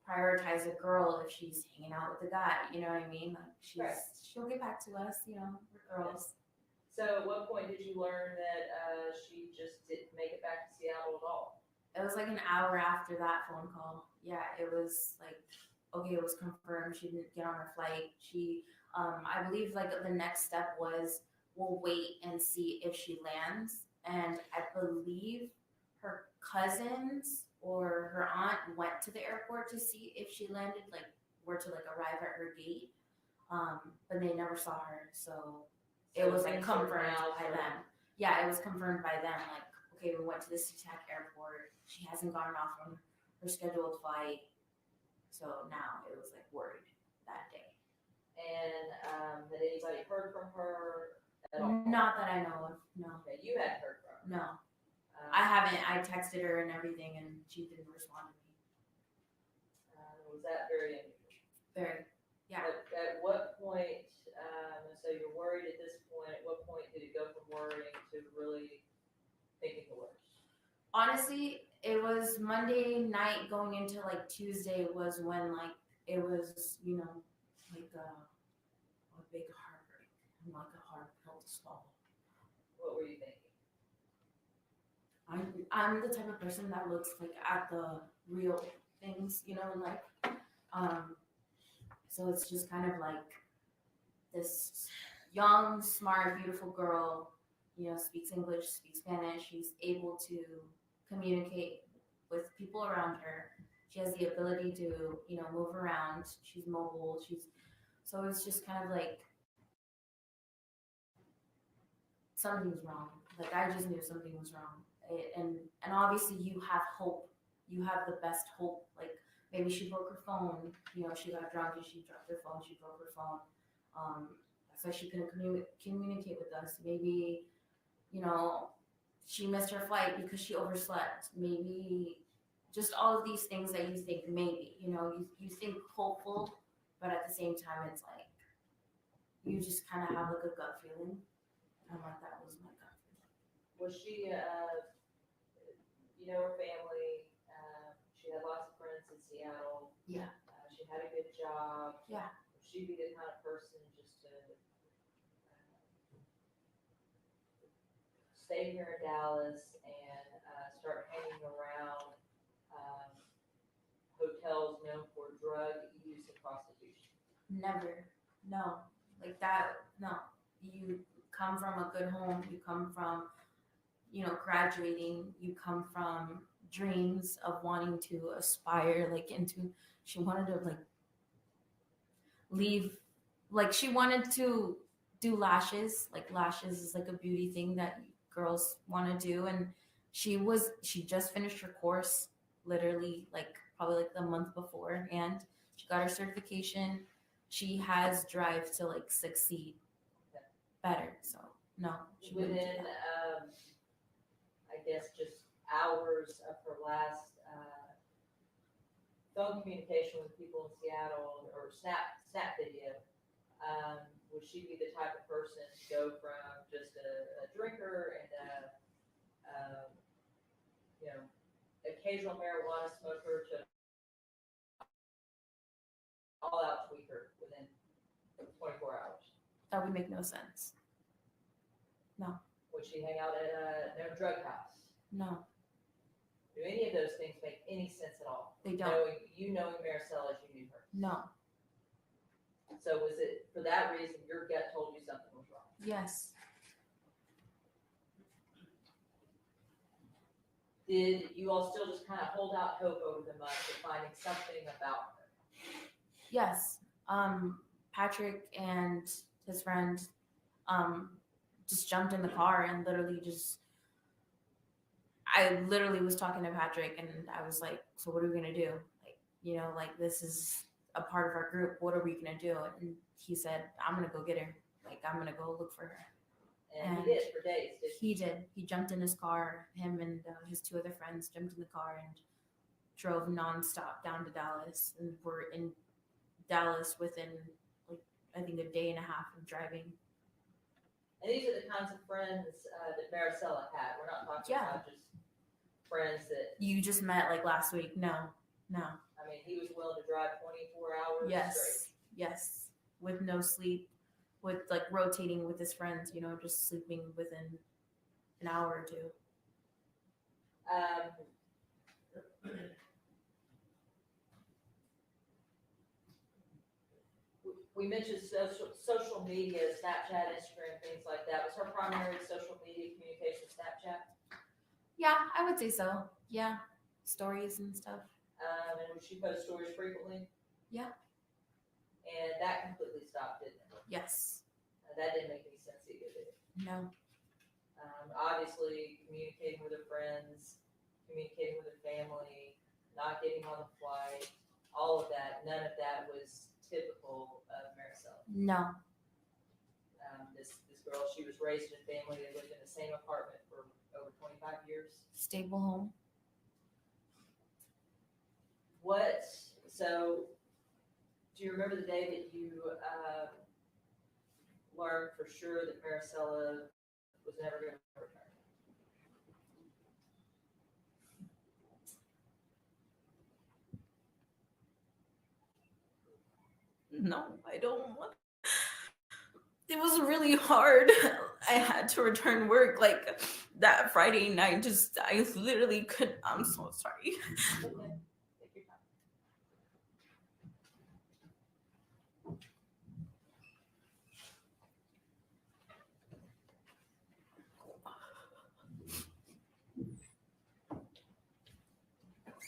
prioritize a girl if she's hanging out with a guy. You know what I mean? Like Right. she'll get back to us. You know, we're girls. So at what point did you learn that she just didn't make it back to Seattle at all? It was like an hour after that phone call. Yeah, it was like, okay, it was confirmed. She didn't get on her flight. I believe like the next step was we'll wait and see if she lands. And I believe her cousins or her aunt went to the airport to see if she landed, like were to like arrive at her gate. But they never saw her, so it was like confirmed by them. Yeah, it was confirmed by them. Like, okay, we went to the SeaTac airport. She hasn't gotten off on her scheduled flight, so now it was like worried that day. And had anybody heard from her at all? Not that I know of. No. Okay, you hadn't heard from her. No, I haven't. I texted her and everything, and she didn't respond to me. Was that very unusual? Very. Yeah. At what point? So you're worried at this point. At what point did it go from worrying to really thinking the worst? Honestly, it was Monday night going into like Tuesday was when like it was, you know, like a big heartbreak and like a hard pill to swallow. What were you thinking? I'm the type of person that looks like at the real things, you know, like so it's just kind of like this young, smart, beautiful girl, you know, speaks English, speaks Spanish. She's able to communicate with people around her. She has the ability to, you know, move around. She's mobile. So it's just kind of like something was wrong. Like I just knew something was wrong. And obviously you have hope. You have the best hope. Like maybe she broke her phone. You know, she got drunk and she dropped her phone. She broke her phone. That's why she couldn't communicate with us. Maybe, you know, she missed her flight because she overslept. Maybe just all of these things that you think maybe, you know, you think hopeful, but at the same time, it's like you just kind of have like a gut feeling. And like that was my gut feeling. Was she, you know, her family, she had lots of friends in Seattle. Yeah. She had a good job. Yeah. Would she be the kind of person just to stay here in Dallas and start hanging around hotels known for drug use and prostitution? Never. No. Like that, no. You come from a good home. You come from, you know, graduating. You come from dreams of wanting to aspire, like into, she wanted to like leave, like she wanted to do lashes. Like lashes is like a beauty thing that girls want to do. And she just finished her course literally like probably like the month before, and she got her certification. She has drive to like succeed better. So no, she wouldn't do Within, that. I guess, just hours of her last phone communication with people in Seattle or snap video, would she be the type of person to go from just a drinker and you know, occasional marijuana smoker to all out tweaker within 24 hours? That would make no sense. No. Would she hang out at no drug house? No. Do any of those things make any sense at all? They don't. Knowing Marisela as you knew her. No. So was it for that reason your gut told you something was wrong? Yes. Did you all still just kind of hold out hope over the months of finding something about her? Yes. Patrick and his friend just jumped in the car and I literally was talking to Patrick and I was like, so what are we going to do? Like, you know, like this is a part of our group. What are we going to do? And he said, I'm going to go get her. Like, I'm going to go look for her. And he did for days, didn't he? He did. He jumped in his car. Him and his two other friends jumped in the car and drove nonstop down to Dallas. And we're in Dallas within, like, I think a day and a half of driving. And these are the kinds of friends that Marisela had. We're not talking about just friends that you just met like last week. No. I mean, he was willing to drive 24 hours Yes, yes, with no sleep, with like rotating with his friends, just sleeping within an hour or two. straight. We mentioned social media, Snapchat, Instagram, things like that. Was her primary social media communication Snapchat? Yeah, I would say so. Yeah, stories and stuff. And would she post stories frequently? Yeah. And that completely stopped, didn't it? Yes. That didn't make any sense either, did it? No. Obviously, communicating with her friends, communicating with her family, not getting on the flight, all of that, none of that was typical of Marisela. No. This girl, she was raised in a family that lived in the same apartment for over 25 years. Stable home. So, do you remember the day that you learned for sure that Marisela was never going to return? No, I don't want. It was really hard. I had to return work like that Friday night. I literally couldn't. I'm so sorry. Okay. Take your time.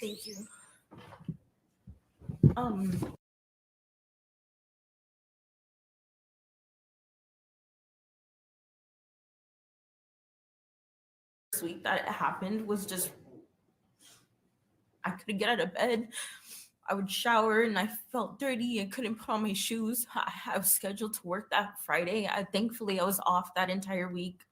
Thank you. First week that it happened was just I couldn't get out of bed. I would shower and I felt dirty and couldn't put on my shoes. I was scheduled to work that Friday. Thankfully I was off that entire week.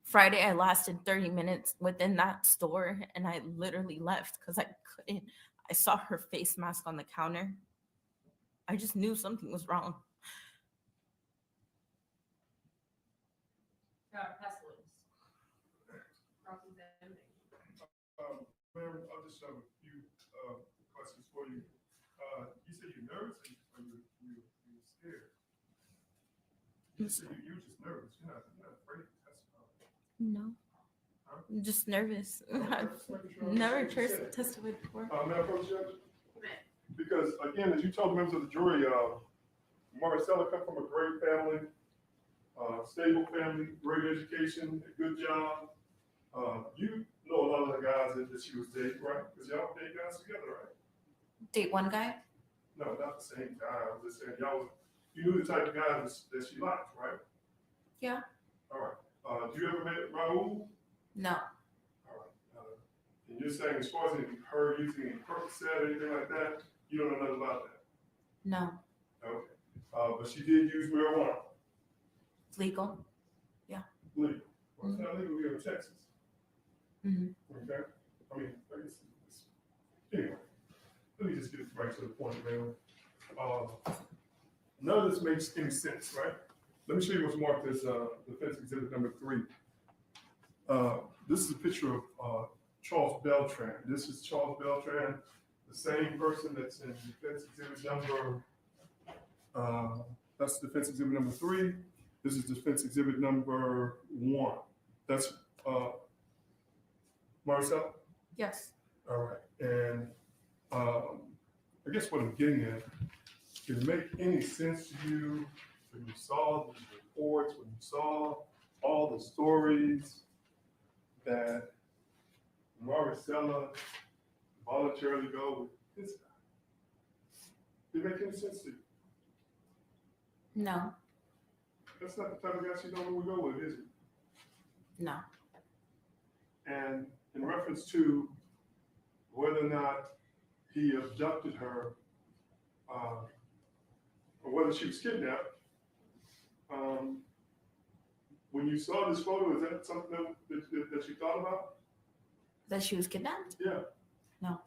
Friday I lasted 30 minutes within that store and I literally left because I couldn't. I saw her face mask on the counter. I just knew something was wrong. Pass the witness. Ma'am, I'll just have a few questions for you. You said you're nervous or you're scared? You said you're just nervous. You're not afraid to testify. No. Huh? I'm just nervous. I've Just making sure I never understand what you said. testified before. May I approach the judge? Because again, as you told members of the jury, Marisela come from a great family, stable family, great education, a good job. You know a lot of the guys that she was dating, right? Because y'all date guys together, right? Date one guy? No, not the same guy. I was just saying, you knew the type of guy that she liked, right? Yeah. All right. Do you ever met Raul? No. All right. And you're saying as far as her using any Percocet or anything like that, you don't know nothing about that? No. Okay. But she did use marijuana. It's legal. Legal. Well, it's not legal here in Texas. Mm-hmm. Okay? I mean, I guess anyway, let me just get right to the point, man. None of this makes any sense, right? Let me show you what's marked as defense exhibit number 3. This is a picture of Charles Beltran. This is Charles Beltran, the same person that's in defense exhibit number, that's defense exhibit number 3. This is defense exhibit number 1. That's Marisela? Yes. All right. And I guess what I'm getting at, did it make any sense to you when you saw the reports, when you saw all the stories that Marisela voluntarily go with this guy? Did it make any sense to you? No. That's not the type of guy she normally would go with, is it? No. And in reference to whether or not he abducted her, or whether she was kidnapped, when you saw this photo, is that something that you thought about? That she was kidnapped? Yeah. No.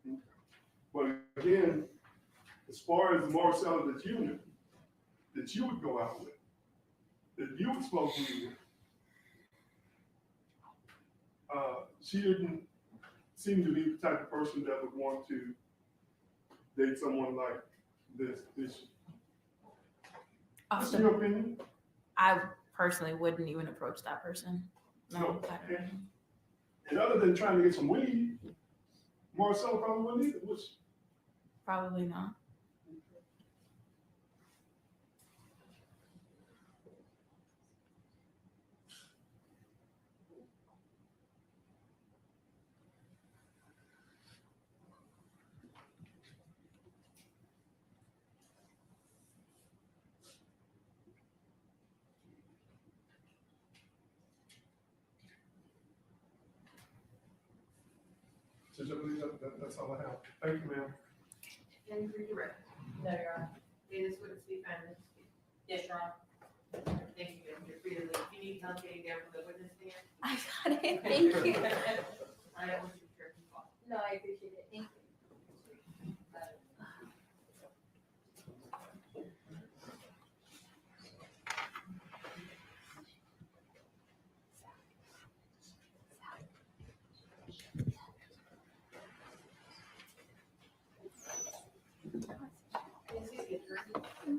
Okay. But again, as far as the Marisela that you knew, that you would go out with, that you would smoke weed with, she didn't seem to be the type of person that would want to date someone like this. What's your opinion? I personally wouldn't even approach that person. No. And other than trying to get some weed, Marisela probably wouldn't either, would she? Probably not. So I believe that's all I have. Thank you, ma'am. And for your record, No, Your Honor. Dennis wouldn't speak, I didn't speak. Yes, Your Honor. Thank you, and you're free to leave. If you need help getting down from the witness stand, I got it. Thank you. I don't want you to trip and fall. No, I appreciate it. Thank you.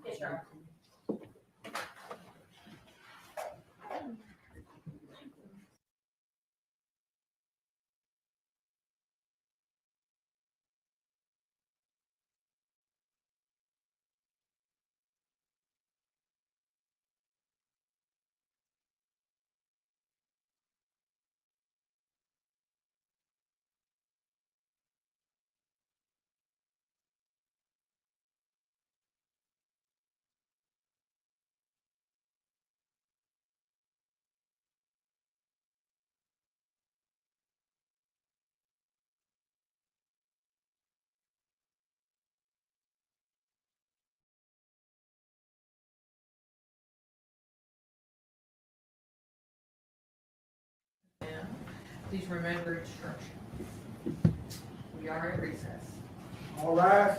Yes, Your Honor. Please remember instruction. We are at recess. All right.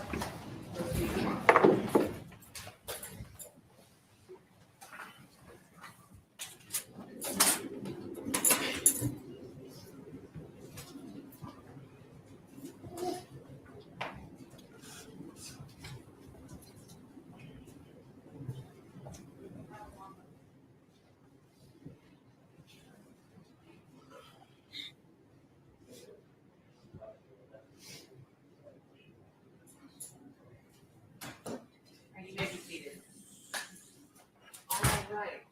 You may be seated. All right,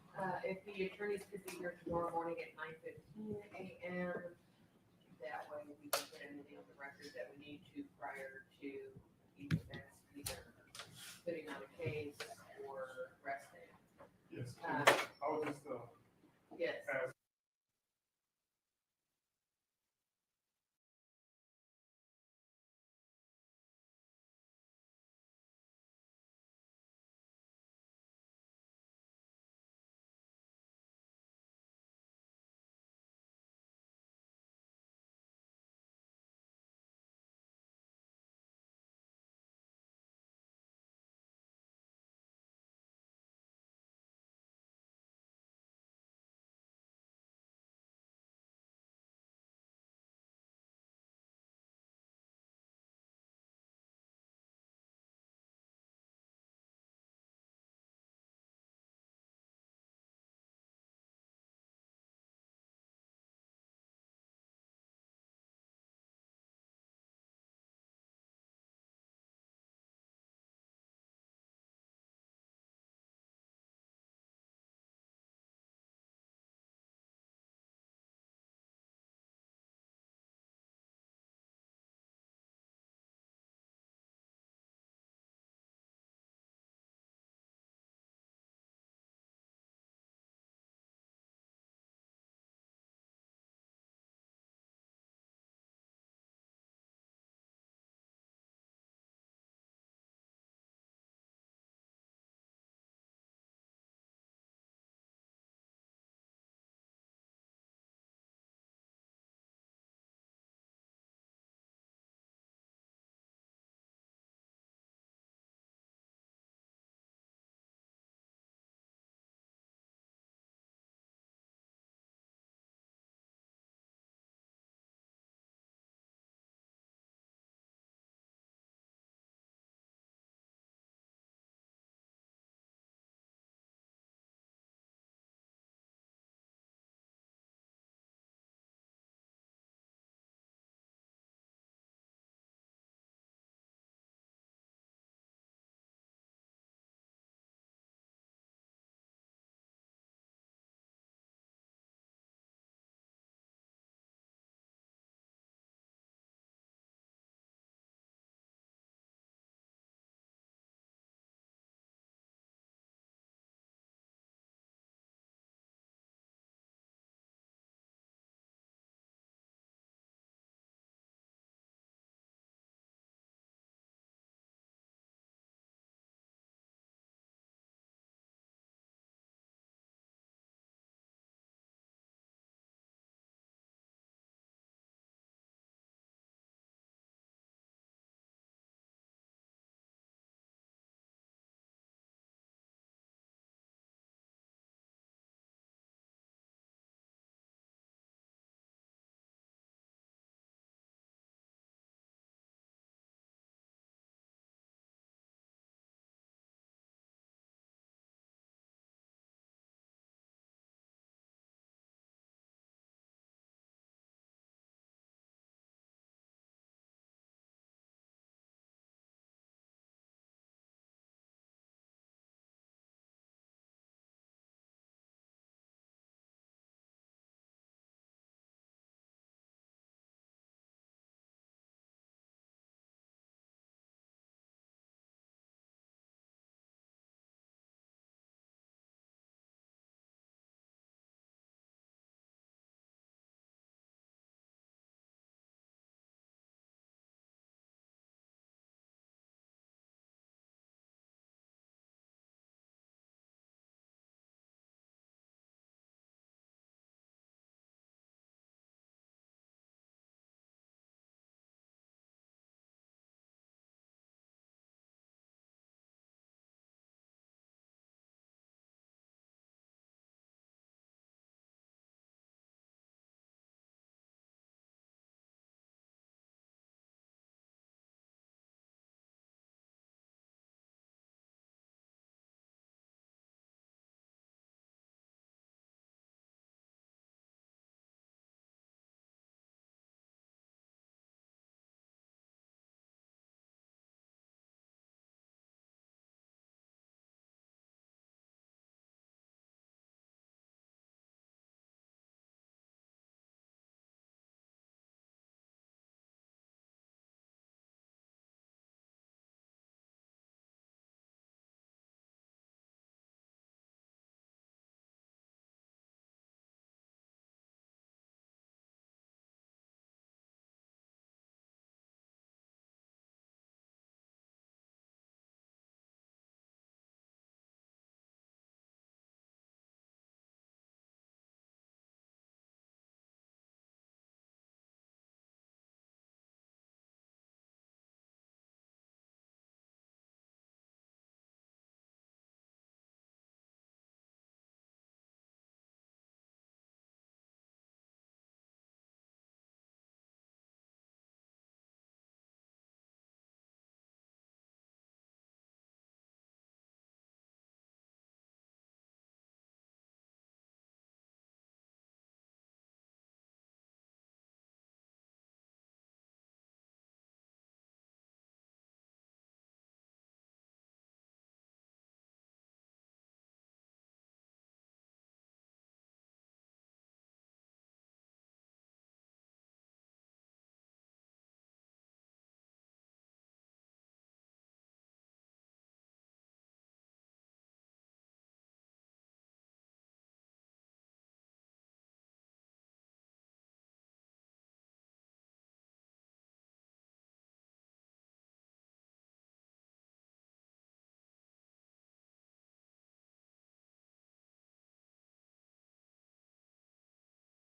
if the attorneys could be here tomorrow morning at 9:15 a.m. That way we can put anything on the record that we need to prior